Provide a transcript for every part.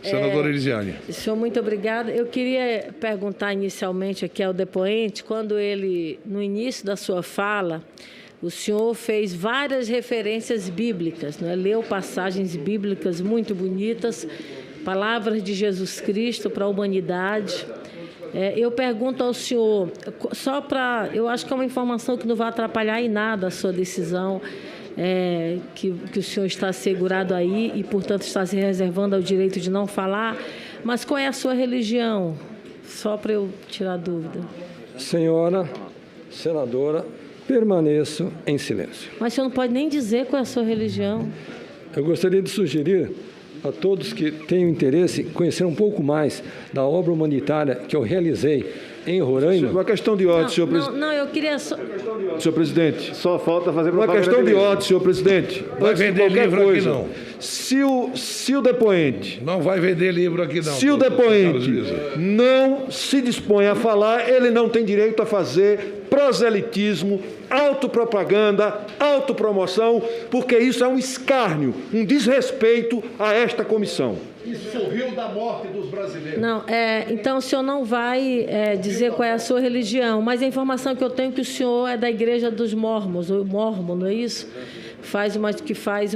Senadora Elisiane. Senhor, muito obrigada. Eu queria perguntar inicialmente aqui ao depoente, quando ele, no início da sua fala, o senhor fez várias referências bíblicas, não é? Leu passagens bíblicas muito bonitas, palavras de Jesus Cristo para a humanidade. Eu pergunto ao senhor, só para... Eu acho que é uma informação que não vai atrapalhar em nada a sua decisão, que o senhor está assegurado aí e, portanto, está se reservando ao direito de não falar, mas qual é a sua religião? Só para eu tirar dúvida. Senhora senadora, permaneço em silêncio. Mas o senhor não pode nem dizer qual é a sua religião. Eu gostaria de sugerir a todos que tenham interesse em conhecer um pouco mais da obra humanitária que eu realizei em Roraima. Uma questão de ordem, senhor presidente. Não, eu queria só... Senhor presidente. Só falta fazer Uma questão de ordem, senhor presidente. Vai vender livro aqui, não. Se o depoente... Não vai vender livro aqui, não. Se o depoente não se dispõe a falar, ele não tem direito a fazer proselitismo, autopropaganda, autopromoção, porque isso é um escárnio, um desrespeito a esta comissão. Isso sorriu da morte dos brasileiros. Não, então o senhor não vai dizer qual é a sua religião, mas a informação que eu tenho é que o senhor é da igreja dos mormons, o mormon, não é isso? Faz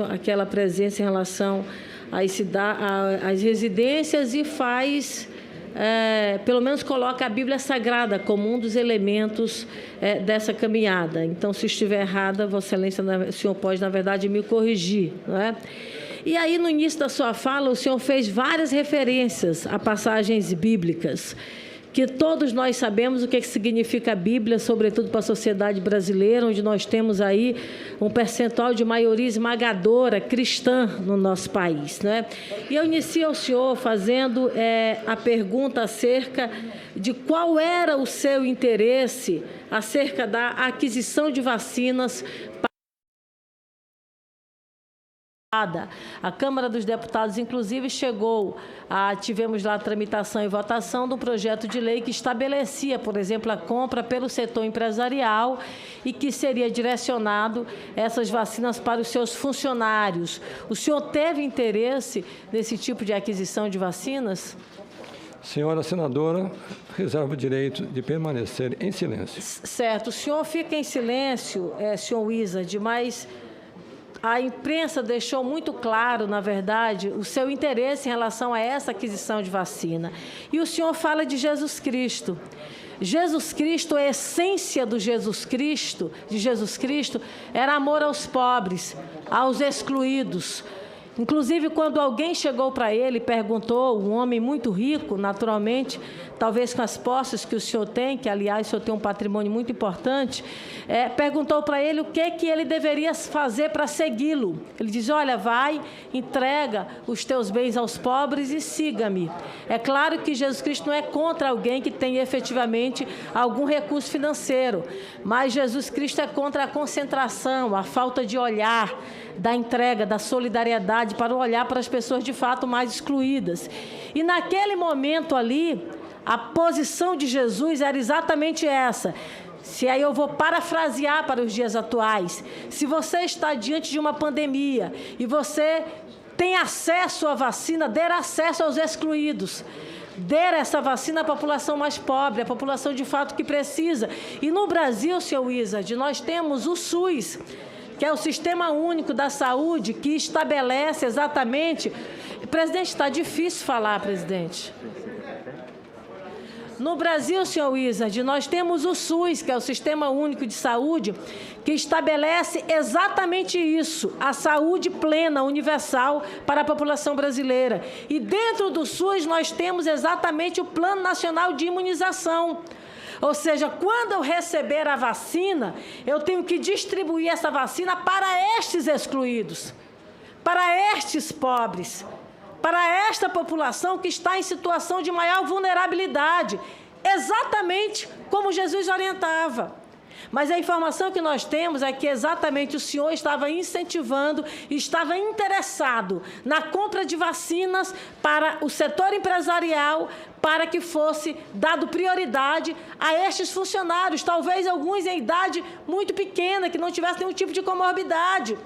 aquela presença em relação às residências e faz... pelo menos coloca a Bíblia Sagrada como um dos elementos dessa caminhada. Então, se estiver errada, Vossa Excelência, o senhor pode, na verdade, me corrigir, não é? E aí, no início da sua fala, o senhor fez várias referências a passagens bíblicas, que todos nós sabemos o que significa a Bíblia, sobretudo para a sociedade brasileira, onde nós temos aí um percentual de maioria esmagadora cristã no nosso país, né? E eu inicio ao senhor fazendo a pergunta acerca de qual era o seu interesse acerca da aquisição de vacinas. A Câmara dos Deputados, inclusive, tivemos lá a tramitação e votação de um projeto de lei que estabelecia, por exemplo, a compra pelo setor empresarial e que seria direcionado essas vacinas para os seus funcionários. O senhor teve interesse nesse tipo de aquisição de vacinas? Senhora senadora, reservo o direito de permanecer em silêncio. Certo. O senhor fica em silêncio, senhor Wizard, mas... A imprensa deixou muito claro, na verdade, o seu interesse em relação a essa aquisição de vacina. E o senhor fala de Jesus Cristo. Jesus Cristo, a essência de Jesus Cristo, era amor aos pobres, aos excluídos. Inclusive, quando alguém chegou para ele e perguntou, um homem muito rico, naturalmente, talvez com as posses que o senhor tem, que, aliás, o senhor tem um patrimônio muito importante, perguntou para ele o que ele deveria fazer para segui-lo. Ele diz, olha, vai, entrega os teus bens aos pobres e siga-me. É claro que Jesus Cristo não é contra alguém que tenha efetivamente algum recurso financeiro, mas Jesus Cristo é contra a concentração, a falta de olhar, da entrega, da solidariedade, para olhar para as pessoas de fato mais excluídas. E naquele momento ali, a posição de Jesus era exatamente essa. Se aí eu vou parafrasear para os dias atuais, se você está diante de uma pandemia e você tem acesso à vacina, dê acesso aos excluídos. Dê essa vacina à população mais pobre, à população de fato que precisa. E no Brasil, senhor Wizard, nós temos o SUS, que é o Sistema Único da Saúde, que estabelece exatamente... Presidente, está difícil falar, presidente. No Brasil, senhor Wizard, nós temos o SUS, que é o Sistema Único de Saúde, que estabelece exatamente isso, a saúde plena, universal para a população brasileira. E dentro do SUS nós temos exatamente o Plano Nacional de Imunização. Ou seja, quando eu receber a vacina, eu tenho que distribuir essa vacina para estes excluídos, para estes pobres, para esta população que está em situação de maior vulnerabilidade, exatamente como Jesus orientava. Mas a informação que nós temos é que exatamente o senhor estava incentivando, estava interessado na compra de vacinas para o setor empresarial, para que fosse dado prioridade a estes funcionários, talvez alguns em idade muito pequena, que não tivessem nenhum tipo de comorbidade.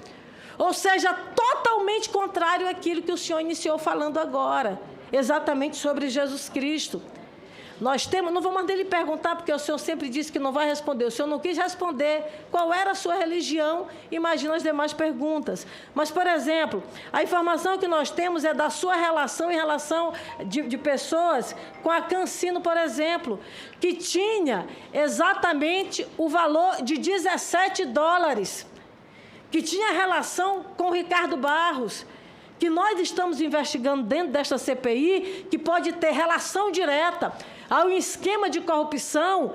Ou seja, totalmente totalmente contrário àquilo que o senhor iniciou falando agora, exatamente sobre Jesus Cristo. Nós temos, não vou mandar ele perguntar, porque o senhor sempre disse que não vai responder. O senhor não quis responder qual era a sua religião, imagina as demais perguntas. Mas, por exemplo, a informação que nós temos é da sua relação em relação de pessoas com a Cancino, por exemplo, que tinha exatamente o valor de $17, que tinha relação com o Ricardo Barros, que nós estamos investigando dentro desta CPI, que pode ter relação direta ao esquema de corrupção,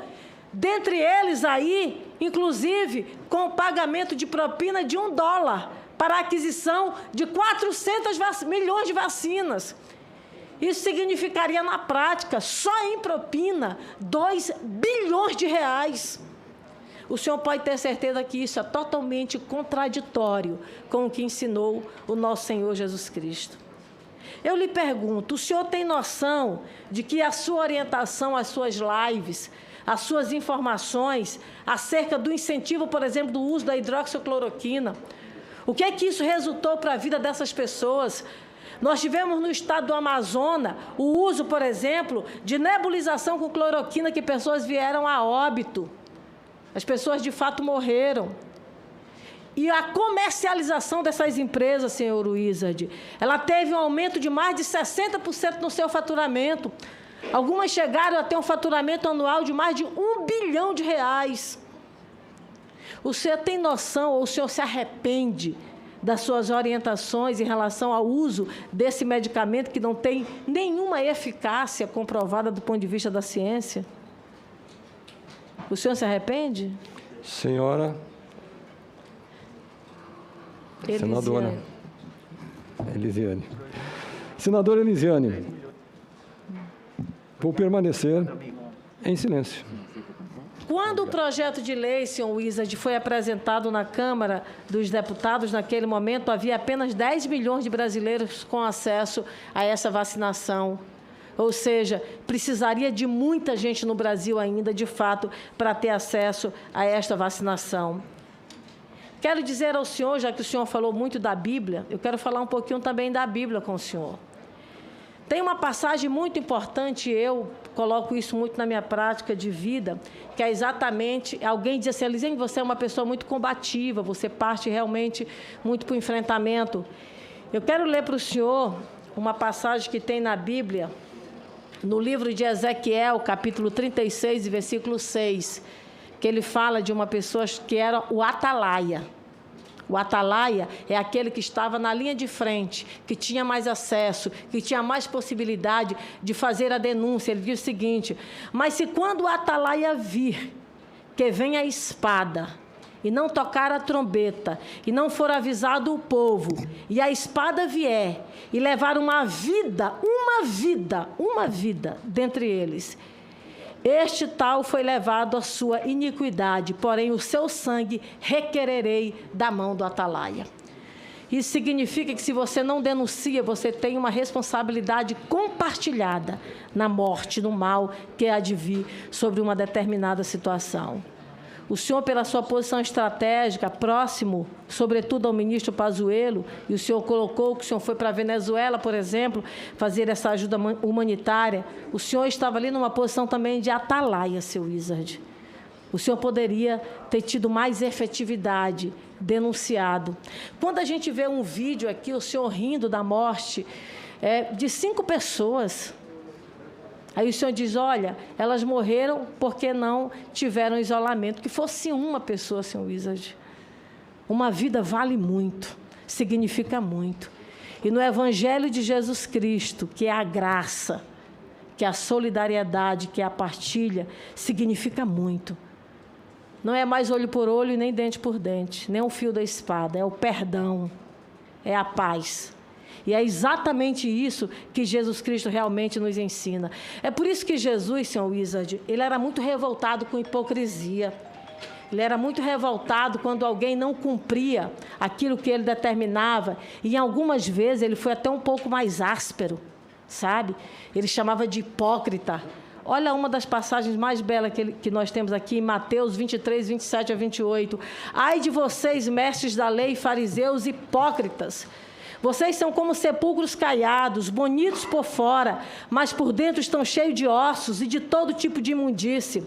dentre eles aí, inclusive, com o pagamento de propina de $1 para a aquisição de 400 milhões de vacinas. Isso significaria, na prática, só em propina, R$2 bilhões. O senhor pode ter certeza que isso é totalmente contraditório com o que ensinou o nosso Senhor Jesus Cristo. Eu lhe pergunto, o senhor tem noção de que a sua orientação, as suas lives, as suas informações acerca do incentivo, por exemplo, do uso da hidroxicloroquina, o que é que isso resultou para a vida dessas pessoas? Nós tivemos no estado do Amazonas o uso, por exemplo, de nebulização com cloroquina, que pessoas vieram a óbito. As pessoas, de fato, morreram. E a comercialização dessas empresas, senhor Wizard, ela teve um aumento de mais de 60% no seu faturamento. Algumas chegaram a ter um faturamento anual de mais de R$1 bilhão. O senhor tem noção, ou o senhor se arrepende das suas orientações em relação ao uso desse medicamento que não tem nenhuma eficácia comprovada do ponto de vista da ciência? O senhor se arrepende? Senhora senadora Elisiane. Senadora Elisiane, vou permanecer em silêncio. Quando o projeto de lei, senhor Wizard, foi apresentado na Câmara dos Deputados, naquele momento, havia apenas 10 milhões de brasileiros com acesso a essa vacinação. Ou seja, precisaria de muita gente no Brasil ainda, de fato, para ter acesso a esta vacinação. Quero dizer ao senhor, já que o senhor falou muito da Bíblia, eu quero falar um pouquinho também da Bíblia com o senhor. Tem uma passagem muito importante, eu coloco isso muito na minha prática de vida, que é exatamente, alguém diz assim, Elisiane, você é uma pessoa muito combativa, você parte realmente muito para o enfrentamento. Eu quero ler para o senhor uma passagem que tem na Bíblia, no livro de Ezequiel, capítulo 36, versículo 6, que ele fala de uma pessoa que era o atalaia. O atalaia é aquele que estava na linha de frente, que tinha mais acesso, que tinha mais possibilidade de fazer a denúncia. Ele diz o seguinte, mas se quando o atalaia vir que vem a espada, e não tocar a trombeta, e não for avisado o povo, e a espada vier, e levar uma vida dentre eles, este tal foi levado à sua iniquidade, porém o seu sangue requererei da mão do atalaia. Isso significa que se você não denuncia, você tem uma responsabilidade compartilhada na morte, no mal que há de vir sobre uma determinada situação. O senhor, pela sua posição estratégica, próximo, sobretudo ao ministro Pazuello, e o senhor colocou que o senhor foi para a Venezuela, por exemplo, fazer essa ajuda humanitária, o senhor estava ali numa posição também de atalaia, seu Wizard. O senhor poderia ter tido mais efetividade, denunciado. Quando a gente vê um vídeo aqui, o senhor rindo da morte de 5 pessoas... Aí o senhor diz, olha, elas morreram porque não tiveram isolamento. Que fosse uma pessoa, senhor Wizard. Uma vida vale muito, significa muito. E no Evangelho de Jesus Cristo, que é a graça, que é a solidariedade, que é a partilha, significa muito. Não é mais olho por olho, nem dente por dente, nem o fio da espada, é o perdão, é a paz. E é exatamente isso que Jesus Cristo realmente nos ensina. É por isso que Jesus, senhor Wizard, ele era muito revoltado com hipocrisia. Ele era muito revoltado quando alguém não cumpria aquilo que ele determinava. E algumas vezes ele foi até um pouco mais áspero, sabe? Ele chamava de hipócrita. Olha uma das passagens mais belas que nós temos aqui em Mateus 23, 27 a 28. Ai de vocês, mestres da lei, fariseus hipócritas! Vocês são como sepulcros caiados, bonitos por fora, mas por dentro estão cheios de ossos e de todo tipo de imundície.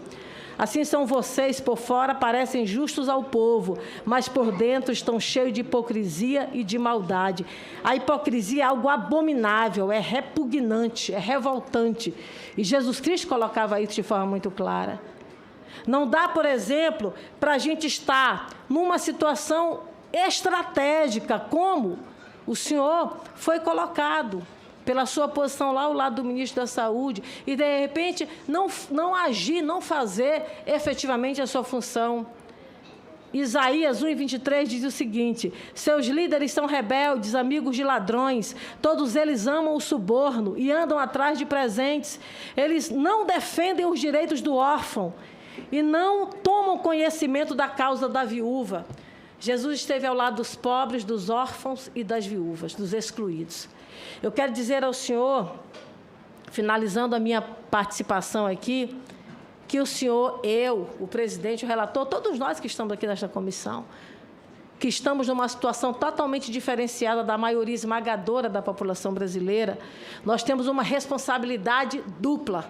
Assim são vocês, por fora parecem justos ao povo, mas por dentro estão cheios de hipocrisia e de maldade. A hipocrisia é algo abominável, é repugnante, é revoltante. E Jesus Cristo colocava isso de forma muito clara. Não dá, por exemplo, para a gente estar numa situação estratégica, como o senhor foi colocado pela sua posição lá ao lado do ministro da Saúde, e, de repente, não agir, não fazer efetivamente a sua função. Isaías 1:23 diz o seguinte: seus líderes são rebeldes, amigos de ladrões, todos eles amam o suborno e andam atrás de presentes. Eles não defendem os direitos do órfão e não tomam conhecimento da causa da viúva. Jesus esteve ao lado dos pobres, dos órfãos e das viúvas, dos excluídos. Eu quero dizer ao senhor, finalizando a minha participação aqui, que o senhor, eu, o presidente, o relator, todos nós que estamos aqui nesta comissão, que estamos numa situação totalmente diferenciada da maioria esmagadora da população brasileira, nós temos uma responsabilidade dupla.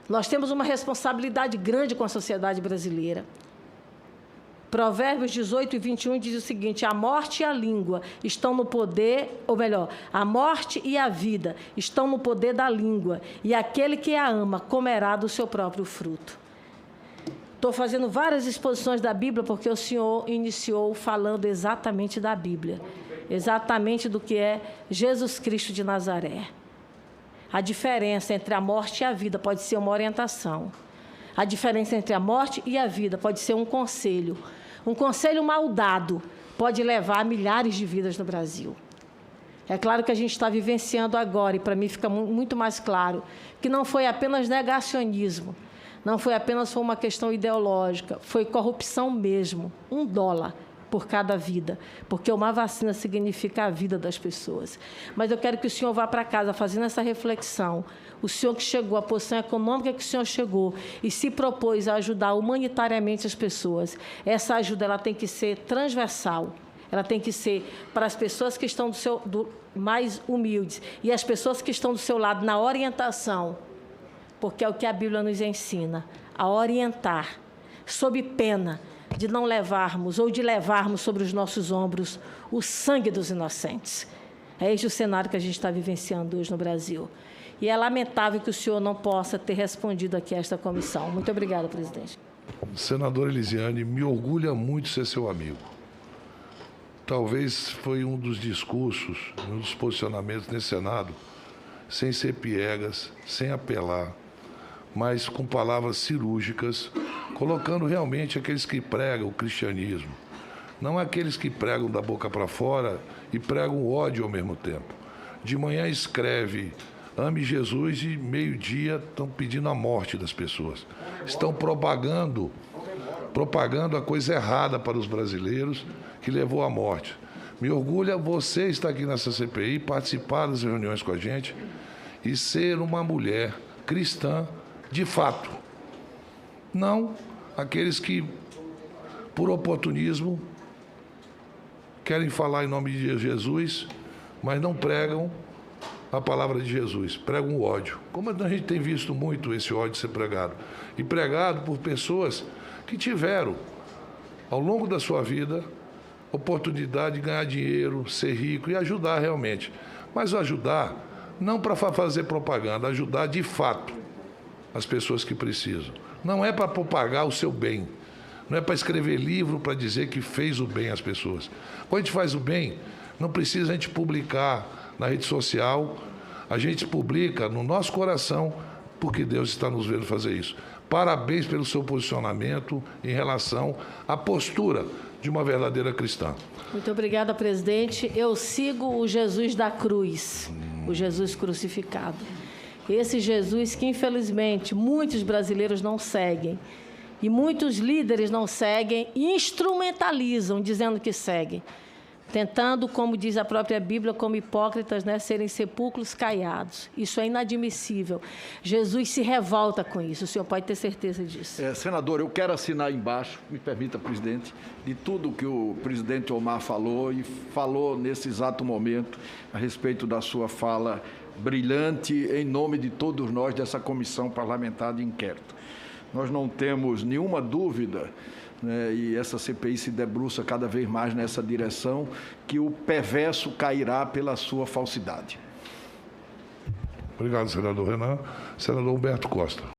Nós temos uma responsabilidade grande com a sociedade brasileira. Provérbios 18:21 diz o seguinte: a morte e a língua estão no poder, ou melhor, a morte e a vida estão no poder da língua, e aquele que a ama comerá do seu próprio fruto. Estou fazendo várias exposições da Bíblia porque o senhor iniciou falando exatamente da Bíblia, exatamente do que é Jesus Cristo de Nazaré. A diferença entre a morte e a vida pode ser uma orientação. A diferença entre a morte e a vida pode ser um conselho. Um conselho mal dado pode levar a milhares de vidas no Brasil. É claro que a gente está vivenciando agora, e para mim fica muito mais claro, que não foi apenas negacionismo, não foi apenas uma questão ideológica, foi corrupção mesmo, $1 por cada vida, porque uma vacina significa a vida das pessoas. Mas eu quero que o senhor vá para casa fazendo essa reflexão. O senhor que chegou, a posição econômica que o senhor chegou e se propôs a ajudar humanitariamente as pessoas, essa ajuda ela tem que ser transversal, ela tem que ser para as pessoas que estão mais humildes e as pessoas que estão do seu lado na orientação, porque é o que a Bíblia nos ensina, a orientar, sob pena de não levarmos ou de levarmos sobre os nossos ombros o sangue dos inocentes. É este o cenário que a gente está vivenciando hoje no Brasil. E é lamentável que o senhor não possa ter respondido aqui a esta comissão. Muito obrigada, presidente. Senador Elisiane, me orgulha muito ser seu amigo. Talvez foi um dos discursos, um dos posicionamentos nesse Senado, sem ser piegas, sem apelar, mas com palavras cirúrgicas, colocando realmente aqueles que pregam o cristianismo, não aqueles que pregam da boca para fora e pregam o ódio ao mesmo tempo. De manhã escreve: ame Jesus, e meio-dia estão pedindo a morte das pessoas. Estão propagando a coisa errada para os brasileiros, que levou à morte. Me orgulha você estar aqui nessa CPI, participar das reuniões com a gente e ser uma mulher cristã de fato. Não aqueles que, por oportunismo, querem falar em nome de Jesus, mas não pregam a palavra de Jesus, pregam o ódio. Como a gente tem visto muito esse ódio ser pregado. E pregado por pessoas que tiveram, ao longo da sua vida, oportunidade de ganhar dinheiro, ser rico e ajudar realmente. Mas ajudar, não para fazer propaganda, ajudar de fato as pessoas que precisam. Não é para propagar o seu bem, não é para escrever livro para dizer que fez o bem às pessoas. Quando a gente faz o bem, não precisa a gente publicar na rede social, a gente publica no nosso coração, porque Deus está nos vendo fazer isso. Parabéns pelo seu posicionamento em relação à postura de uma verdadeira cristã. Muito obrigada, presidente. Eu sigo o Jesus da cruz, o Jesus crucificado. Esse Jesus que, infelizmente, muitos brasileiros não seguem. E muitos líderes não seguem e instrumentalizam, dizendo que seguem. tentando, como diz a própria Bíblia, como hipócritas, né, serem sepulcros caiados. Isso é inadmissível. Jesus se revolta com isso, o senhor pode ter certeza disso. Senador, eu quero assinar embaixo, me permita, presidente, de tudo que o presidente Omar falou e falou nesse exato momento a respeito da sua fala brilhante em nome de todos nós dessa comissão parlamentar de inquérito. Nós não temos nenhuma dúvida, né, e essa CPI se debruça cada vez mais nessa direção, que o perverso cairá pela sua falsidade. Obrigado, senador Renan. Senador Humberto Costa.